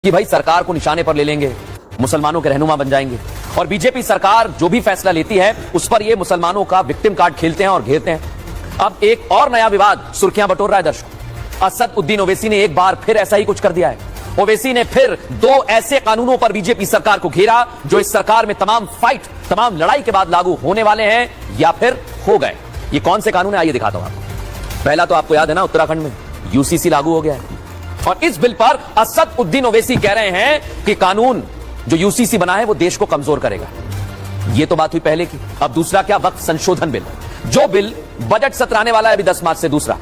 कि भाई सरकार को निशाने पर ले लेंगे, मुसलमानों के रहनुमा बन जाएंगे। और बीजेपी सरकार जो भी फैसला लेती है उस पर ये मुसलमानों का विक्टिम कार्ड खेलते हैं और घेरते हैं। अब एक और नया विवाद सुर्खियां बटोर रहा है दर्शकों। असद उद्दीन ओवैसी ने एक बार फिर ऐसा ही कुछ कर दिया है। ओवैसी ने फिर दो ऐसे कानूनों पर बीजेपी सरकार को घेरा जो इस सरकार में तमाम लड़ाई के बाद लागू होने वाले हैं या फिर हो गए। ये कौन से कानून है आइए दिखाता हूं आपको। पहला तो आपको याद है ना, उत्तराखंड में यूसीसी लागू हो गया है और इस बिल पर असद उद्दीन ओवैसी कह रहे हैं कि कानून जो यूसीसी बना है वो देश को कमजोर करेगा। ये तो बात हुई पहले की। अब दूसरा क्या, वक्फ संशोधन बिल, जो बिल बजट सत्र आने वाला है अभी 10 मार्च से, दूसरा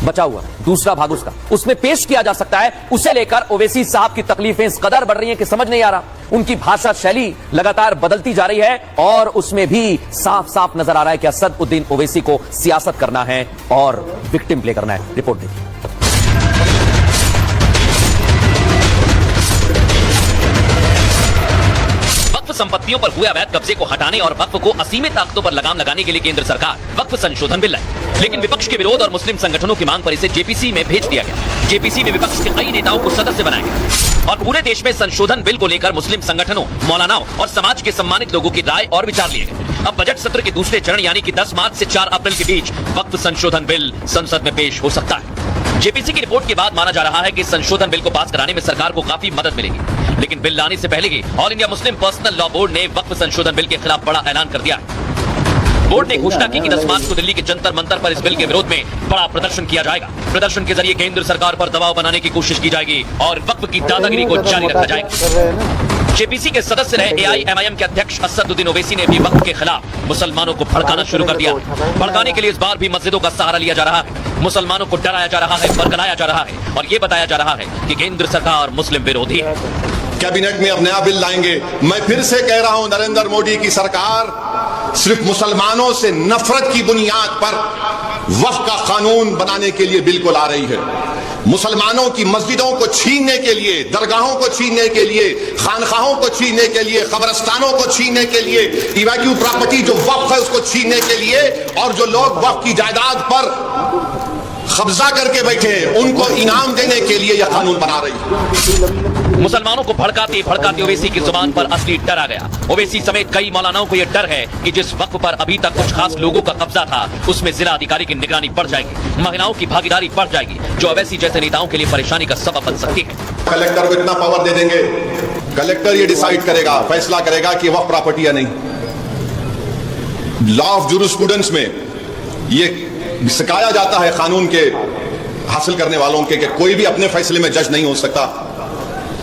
बचा हुआ दूसरा भाग उसमें पेश किया जा सकता है। उसे लेकर ओवैसी साहब की तकलीफें इस कदर बढ़ रही हैं कि समझ नहीं आ रहा। उनकी भाषा शैली लगातार बदलती जा रही है और उसमें भी साफ साफ नजर आ रहा है कि असद उद्दीन ओवैसी को सियासत करना है और विक्टिम प्ले करना है। रिपोर्ट देखिए। संपत्तियों पर हुए अवैध कब्जे को हटाने और वक्फ को असीमित ताकतों पर लगाम लगाने के लिए केंद्र सरकार वक्फ संशोधन बिल लाई, लेकिन विपक्ष के विरोध और मुस्लिम संगठनों की मांग पर इसे जेपीसी में भेज दिया गया। जेपीसी में विपक्ष के कई नेताओं को सदस्य बनाया गया और पूरे देश में संशोधन बिल को लेकर मुस्लिम संगठनों, मौलानाओं और समाज के सम्मानित लोगों की राय और विचार लिए गए। अब बजट सत्र के दूसरे चरण यानी कि 10 मार्च से 4 अप्रैल के बीच वक्फ संशोधन बिल संसद में पेश हो सकता है। जेपीसी की रिपोर्ट के बाद माना जा रहा है कि संशोधन बिल को पास कराने में सरकार को काफी मदद मिलेगी, लेकिन बिल लाने से पहले ही All India Muslim Personal Law Board ने वक्फ संशोधन बिल के खिलाफ बड़ा ऐलान कर दिया है। बोर्ड ने घोषणा की कि 10 मार्च को दिल्ली के जंतर मंतर पर इस बिल के विरोध में बड़ा प्रदर्शन किया जाएगा। प्रदर्शन के जरिए केंद्र सरकार पर दबाव बनाने की कोशिश की जाएगी और वक्फ की दादागिरी को जारी रखा जाएगा। जेपीसी के सदस्य रहे एआईएमआईएम के अध्यक्ष असद उद्दीन ओवैसी ने भी वक्फ के खिलाफ मुसलमानों को भड़काना शुरू कर दिया। भड़काने के लिए इस बार भी मस्जिदों का सहारा लिया जा रहा है, मुसलमानों को डराया जा रहा है, बरगलाया जा रहा है और ये बताया जा रहा है कि केंद्र सरकार मुस्लिम विरोधी है। कैबिनेट में अब नया बिल लाएंगे। मैं फिर से कह रहा हूं, नरेंद्र मोदी की सरकार सिर्फ मुसलमानों से नफरत की बुनियाद पर वक्फ का कानून बनाने के लिए बिल को ला रही है। मुसलमानों की मस्जिदों को छीनने के लिए, दरगाहों को छीनने के लिए, खानखाहों को छीनने के लिए, कब्रस्तानों को छीनने के लिए, इवैक्यू प्रॉपर्टी जो वक्फ है उसको छीनने के लिए और जो लोग वक्फ की जायदाद पर कब्जा करके बैठे हैं उनको इनाम देने के लिए यह कानून बना रही है। मुसलमानों को भड़काते भड़काते ओवैसी की जुबान पर असली डर आ गया। ओवैसी समेत कई मौलानाओं को यह डर है कि जिस वक्फ पर अभी तक कुछ खास लोगों का कब्जा था उसमें जिला अधिकारी की निगरानी बढ़ जाएगी, महिलाओं की भागीदारी बढ़ जाएगी, जो ओवैसी जैसे नेताओं के लिए परेशानी का सबब बन सकती है। कलेक्टर को इतना पावर दे देंगे, कलेक्टर ये डिसाइड करेगा, फैसला करेगा कि वक्फ प्रॉपर्टी या नहीं। लॉ ऑफ जूरिस्प्रूडेंस में ये सिखाया जाता है कानून के हासिल करने वालों के कि कोई भी अपने फैसले में जज नहीं हो सकता।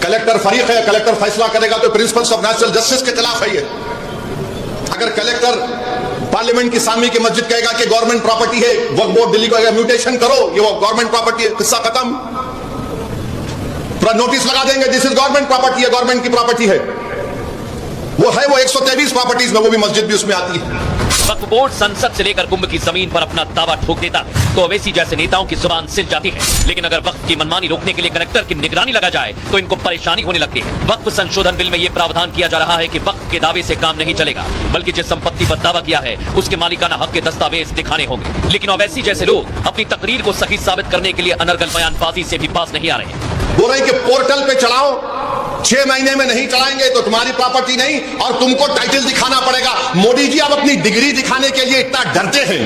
कलेक्टर फरीक है, कलेक्टर फैसला करेगा तो प्रिंसिपल्स ऑफ नेचुरल जस्टिस के खिलाफ है ये। अगर कलेक्टर पार्लियामेंट की सामने की मस्जिद कहेगा कि गवर्नमेंट प्रॉपर्टी है, वक्फ बोर्ड दिल्ली को कहेगा म्यूटेशन करो, ये वो गवर्नमेंट प्रॉपर्टी है, किस्सा खत्म। पूरा नोटिस लगा देंगे दिस इज गवर्नमेंट प्रॉपर्टी है, गवर्नमेंट की प्रॉपर्टी है। वो 123 प्रॉपर्टीज में, वो भी मस्जिद भी उसमें आती है। वक्फ बोर्ड संसद से लेकर कुंभ की जमीन पर अपना दावा ठोक देता है तो ओवैसी जैसे नेताओं की जुबान सिल जाती है। लेकिन अगर वक्फ की मनमानी रोकने के लिए कलेक्टर की निगरानी लगा जाए तो इनको परेशानी होने लगती है। वक्फ संशोधन बिल में यह प्रावधान किया जा रहा है कि वक्फ के दावे से काम नहीं चलेगा, बल्कि जिस संपत्ति पर दावा किया है उसके मालिकाना हक के दस्तावेज दिखाने होंगे। लेकिन ओवैसी जैसे लोग अपनी तकरीर को सही साबित करने के लिए अनर्गल बयानबाजी से भी पास नहीं आ रहे। बोल रहे कि पोर्टल पे चलाओ, 6 महीने में नहीं चलाएंगे तो तुम्हारी प्रॉपर्टी नहीं और तुमको टाइटल दिखाना पड़ेगा। मोदी जी आप अपनी डिग्री दिखाने के लिए इतना डरते हैं।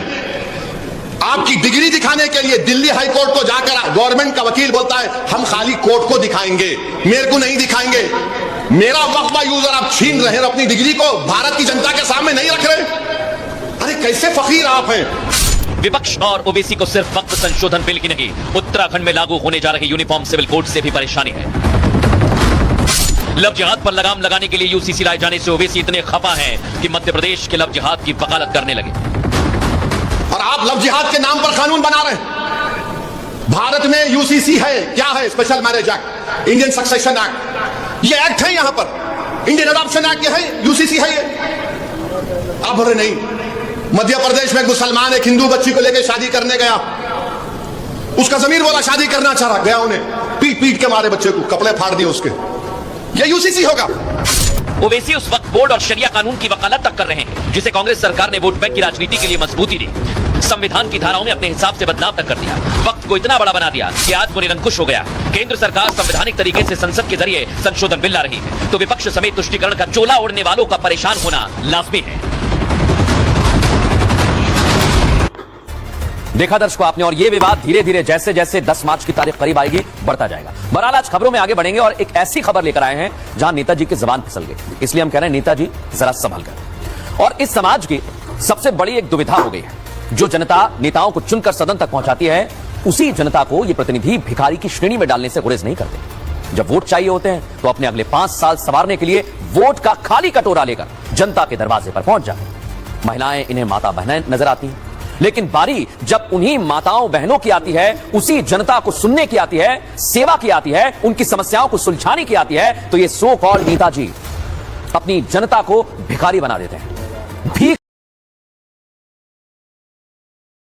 आपकी डिग्री दिखाने के लिए दिल्ली हाई कोर्ट को जाकर गवर्नमेंट का वकील बोलता है हम खाली कोर्ट को दिखाएंगे, मेरे को नहीं दिखाएंगे। मेरा वक्फ यूजर आप छीन रहे हैं, अपनी डिग्री को भारत की जनता के सामने नहीं रख रहे। अरे कैसे फकीर आप हैं। विपक्ष और ओवैसी को सिर्फ वक्फ संशोधन बिल की नहीं, उत्तराखंड में लागू होने जा रहे यूनिफॉर्म सिविल कोड से भी परेशानी है। लव जिहाद पर लगाम लगाने के लिए यूसीसी लाए जाने से ओवैसी इतने खफा हैं कि मध्य प्रदेश के लव जिहाद की वकालत करने लगे। और आप लव जिहाद के नाम पर कानून बना रहे हैं। भारत में यूसीसी है, क्या है? Special marriage act, Indian succession act, ये एक्ट है। यहां पर इंडियन अडॉप्शन एक्ट है, यूसीसी है ये। आप बोल रहे नहीं। मध्य प्रदेश में मुसलमान एक हिंदू बच्ची को लेकर शादी करने गया, उसका जमीर बोला शादी करना चाह रहा, गया उन्हें पीट पीट के मारे बच्चे को, कपड़े फाड़ दिए उसके। ये यूसीसी होगा। ओवैसी उस वक्त बोर्ड और शरिया कानून की वकालत तक कर रहे हैं जिसे कांग्रेस सरकार ने वोट बैंक की राजनीति के लिए मजबूती दी। संविधान की धाराओं में अपने हिसाब से बदलाव तक कर दिया, वक्त को इतना बड़ा बना दिया कि आज वो निरंकुश हो गया। केंद्र सरकार संवैधानिक तरीके से संसद के जरिए संशोधन बिल ला रही है, तो विपक्ष समेत तुष्टीकरण का चोला ओढ़ने वालों का परेशान होना लाजमी है। देखा दर्शकों आपने, और ये विवाद धीरे धीरे जैसे जैसे 10 मार्च की तारीख करीब आएगी बढ़ता जाएगा। बहरहाल आज खबरों में आगे बढ़ेंगे और एक ऐसी खबर लेकर आए हैं जहां नेताजी की जबान फिसल गई, इसलिए हम कह रहे हैं नेताजी जरा संभल कर। और इस समाज की सबसे बड़ी एक दुविधा हो गई है, जो जनता नेताओं को चुनकर सदन तक पहुंचाती है, उसी जनता को ये प्रतिनिधि भिखारी की श्रेणी में डालने से गुरेज नहीं करते। जब वोट चाहिए होते हैं तो अपने अगले 5 साल संवारने के लिए वोट का खाली कटोरा लेकर जनता के दरवाजे पर पहुंच जाते हैं। महिलाएं इन्हें माता बहनें नजर आती हैं, लेकिन बारी जब उन्हीं माताओं बहनों की आती है, उसी जनता को सुनने की आती है, सेवा की आती है, उनकी समस्याओं को सुलझाने की आती है, तो ये सो कॉल्ड नेताजी अपनी जनता को भिखारी बना देते हैं। भीख